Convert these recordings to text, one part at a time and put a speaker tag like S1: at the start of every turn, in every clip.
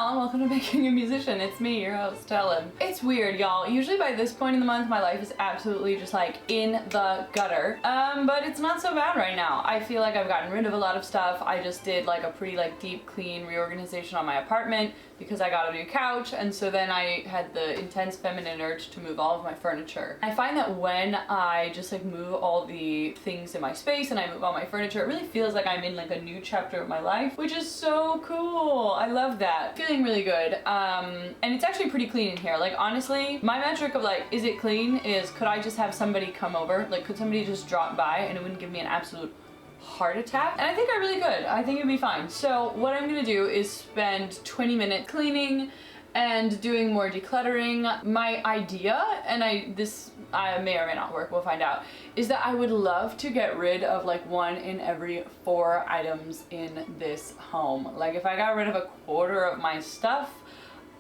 S1: y'all, and welcome to Making a Musician. It's me, your host, Ellen. It's weird, y'all. Usually by this point in the month, my life is absolutely just like in the gutter. But it's not so bad right now. I feel like I've gotten rid of a lot of stuff. I just did like a pretty like deep clean reorganization on my apartment because I got a new couch, and so then I had the intense feminine urge to move all of my furniture. I find that when I just like move all the things in my space and I move all my furniture, it really feels like I'm in like a new chapter of my life, which is so cool. I love that. Feeling really good. And it's actually pretty clean in here. Like honestly, my metric of like, is it clean is could I just have somebody come over? Like could somebody just drop by and it wouldn't give me an absolute heart attack? And I think I really could. I think it'd be fine. So what I'm gonna do is spend 20 minutes cleaning and doing more decluttering. My idea, and this may or may not work, we'll find out, is that I would love to get rid of like 1 in every 4 items in this home. Like if I got rid of a quarter of my stuff,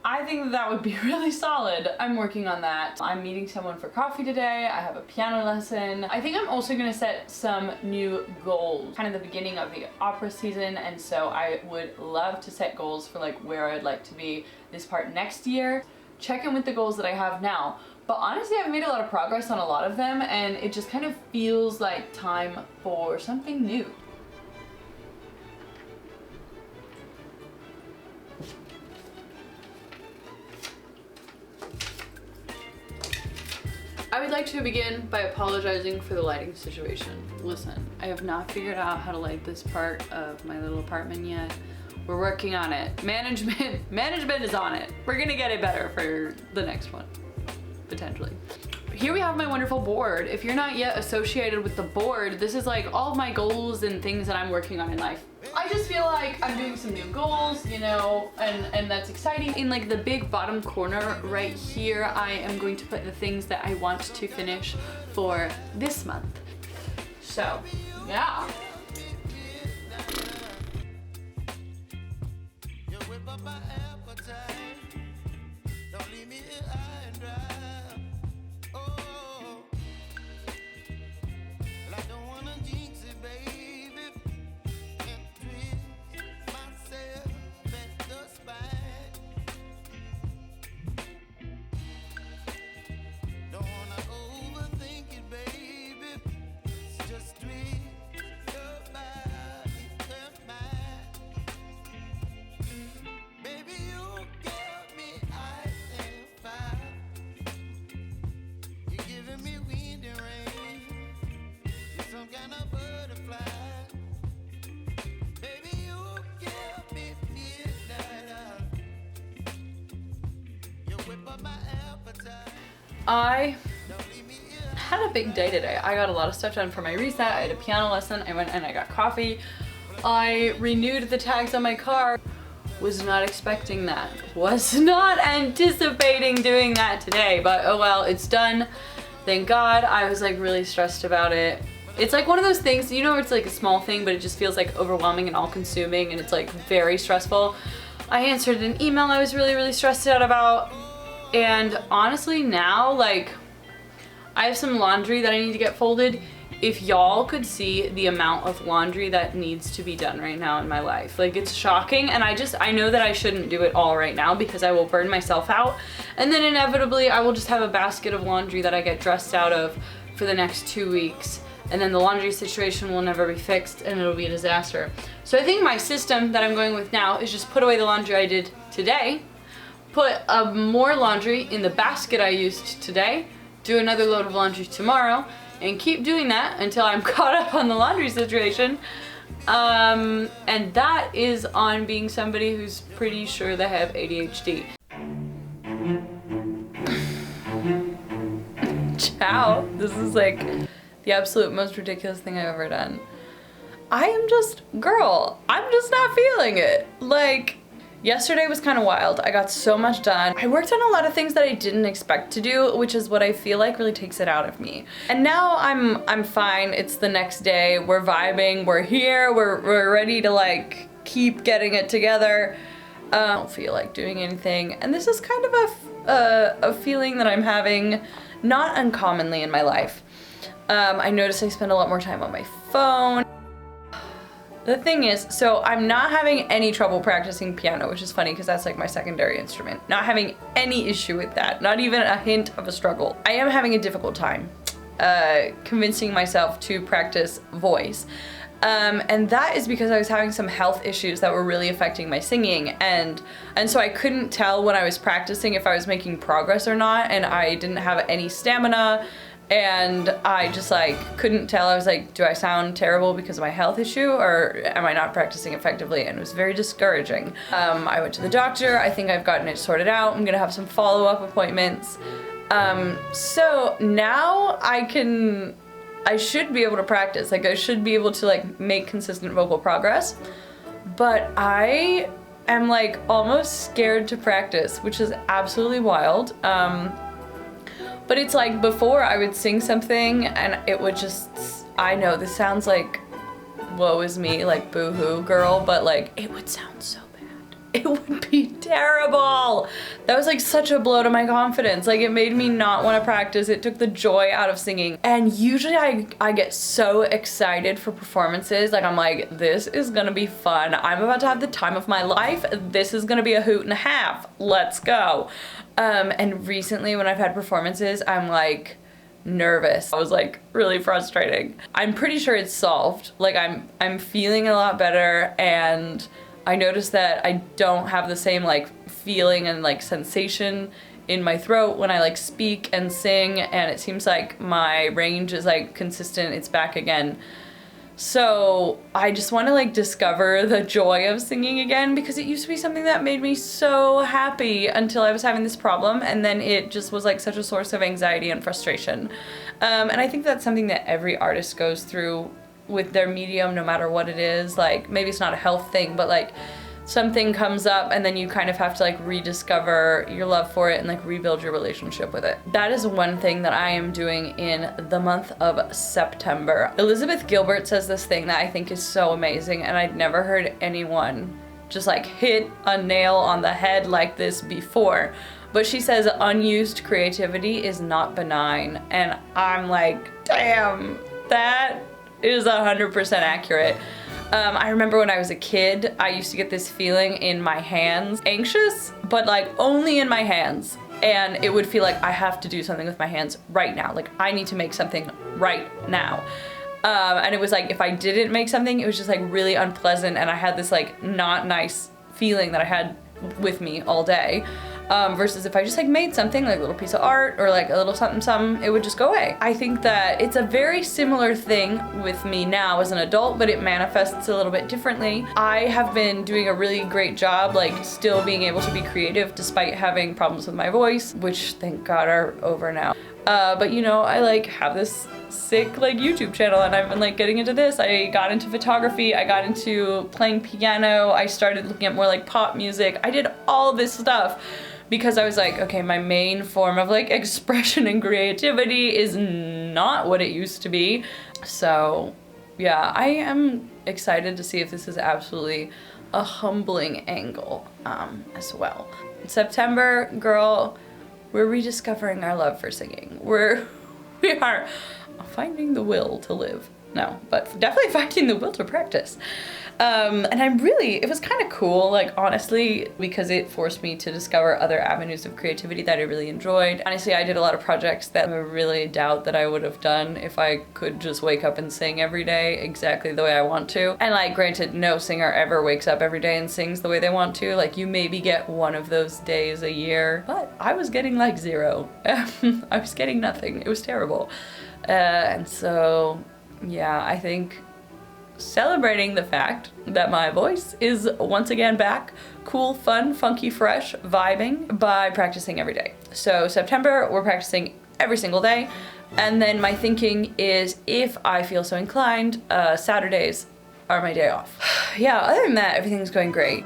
S1: I think that would be really solid. I'm working on that. I'm meeting someone for coffee today. I have a piano lesson. I think I'm also gonna set some new goals, kind of the beginning of the opera season, and so I would love to set goals for like where I'd like to be this part next year. Check in with the goals that I have now. But honestly, I've made a lot of progress on a lot of them, and it just kind of feels like time for something new. I would like to begin by apologizing for the lighting situation. Listen, I have not figured out how to light this part of my little apartment yet. We're working on it. Management is on it. We're gonna get it better for the next one, potentially. Here we have my wonderful board. If you're not yet associated with the board, this is like all of my goals and things that I'm working on in life. I just feel like I'm doing some new goals, you know, and that's exciting. In like the big bottom corner right here, I am going to put the things that I want to finish for this month. So, yeah. I had a big day today. I got a lot of stuff done for my reset. I had a piano lesson. I went and I got coffee. I renewed the tags on my car. Was not expecting that. Was not anticipating doing that today, but oh well, it's done. Thank God. I was like really stressed about it. It's like one of those things, you know, it's like a small thing, but it just feels like overwhelming and all consuming, and it's like very stressful. I answered an email I was really stressed out about. And honestly now, like, I have some laundry that I need to get folded. If y'all could see the amount of laundry that needs to be done right now in my life, like it's shocking, and I know that I shouldn't do it all right now because I will burn myself out, and then inevitably I will just have a basket of laundry that I get dressed out of for the next 2 weeks, and then the laundry situation will never be fixed and it'll be a disaster. So I think my system that I'm going with now is just put away the laundry I did today, put more laundry in the basket I used today, do another load of laundry tomorrow, and keep doing that until I'm caught up on the laundry situation. And that is on being somebody who's pretty sure they have ADHD. Ciao. This is like the absolute most ridiculous thing I've ever done. I am just, girl, I'm just not feeling it. Like, yesterday was kind of wild. I got so much done. I worked on a lot of things that I didn't expect to do, which is what I feel like really takes it out of me. And now I'm fine. It's the next day. We're vibing. We're here. We're ready to like keep getting it together. I don't feel like doing anything. And this is kind of a feeling that I'm having not uncommonly in my life. I notice I spend a lot more time on my phone. The thing is, so I'm not having any trouble practicing piano, which is funny because that's like my secondary instrument. Not having any issue with that, not even a hint of a struggle. I am having a difficult time convincing myself to practice voice. And that is because I was having some health issues that were really affecting my singing, and so I couldn't tell when I was practicing if I was making progress or not, and I didn't have any stamina, and I just like couldn't tell. I was like, do I sound terrible because of my health issue, or am I not practicing effectively? And it was very discouraging. I went to the doctor. I think I've gotten it sorted out. I'm gonna have some follow-up appointments. So now I should be able to practice, like I should be able to like make consistent vocal progress, but I am like almost scared to practice, which is absolutely wild. But it's like before I would sing something and it would just, I know this sounds like woe is me, like boo-hoo girl, but like it would sound so bad. It would be terrible. That was like such a blow to my confidence. Like it made me not want to practice. It took the joy out of singing. And usually I get so excited for performances. Like I'm like, this is gonna be fun. I'm about to have the time of my life. This is gonna be a hoot and a half. Let's go. And recently when I've had performances, I'm like nervous. I was like really frustrating. I'm pretty sure it's solved. Like I'm feeling a lot better, and I noticed that I don't have the same like feeling and like sensation in my throat when I like speak and sing, and it seems like my range is like consistent. It's back again. So I just want to like discover the joy of singing again, because it used to be something that made me so happy until I was having this problem, and then it just was like such a source of anxiety and frustration. And I think that's something that every artist goes through with their medium, no matter what it is. Like maybe it's not a health thing, but like something comes up and then you kind of have to like rediscover your love for it and like rebuild your relationship with it. That is one thing that I am doing in the month of September. Elizabeth Gilbert says this thing that I think is so amazing, and I'd never heard anyone just like hit a nail on the head like this before. But she says unused creativity is not benign, and I'm like, damn, that is 100% accurate. I remember when I was a kid, I used to get this feeling in my hands, anxious, but like only in my hands. And it would feel like I have to do something with my hands right now. Like I need to make something right now. And it was like, if I didn't make something, it was just like really unpleasant, and I had this like not nice feeling that I had with me all day. Versus if I just like made something, like a little piece of art or like a little something something, it would just go away. I think that it's a very similar thing with me now as an adult, but it manifests a little bit differently. I have been doing a really great job like still being able to be creative despite having problems with my voice, which thank God are over now. But you know, I like have this sick like YouTube channel, and I've been like getting into this. I got into photography, I got into playing piano, I started looking at more like pop music. I did all this stuff because I was like, okay, my main form of like expression and creativity is not what it used to be. So yeah, I am excited to see if this is absolutely a humbling angle as well. September, girl, we're rediscovering our love for singing. We are finding the will to live. No, but definitely finding the will to practice. And it was kind of cool, like honestly, because it forced me to discover other avenues of creativity that I really enjoyed. Honestly, I did a lot of projects that I really doubt that I would have done if I could just wake up and sing every day exactly the way I want to. And like, granted, no singer ever wakes up every day and sings the way they want to. Like, you maybe get one of those days a year, but I was getting like zero. I was getting nothing. It was terrible. And so, yeah, I think celebrating the fact that my voice is once again back, cool, fun, funky, fresh, vibing, by practicing every day. So September, we're practicing every single day. And then my thinking is, if I feel so inclined, Saturdays are my day off. Yeah, other than that, everything's going great.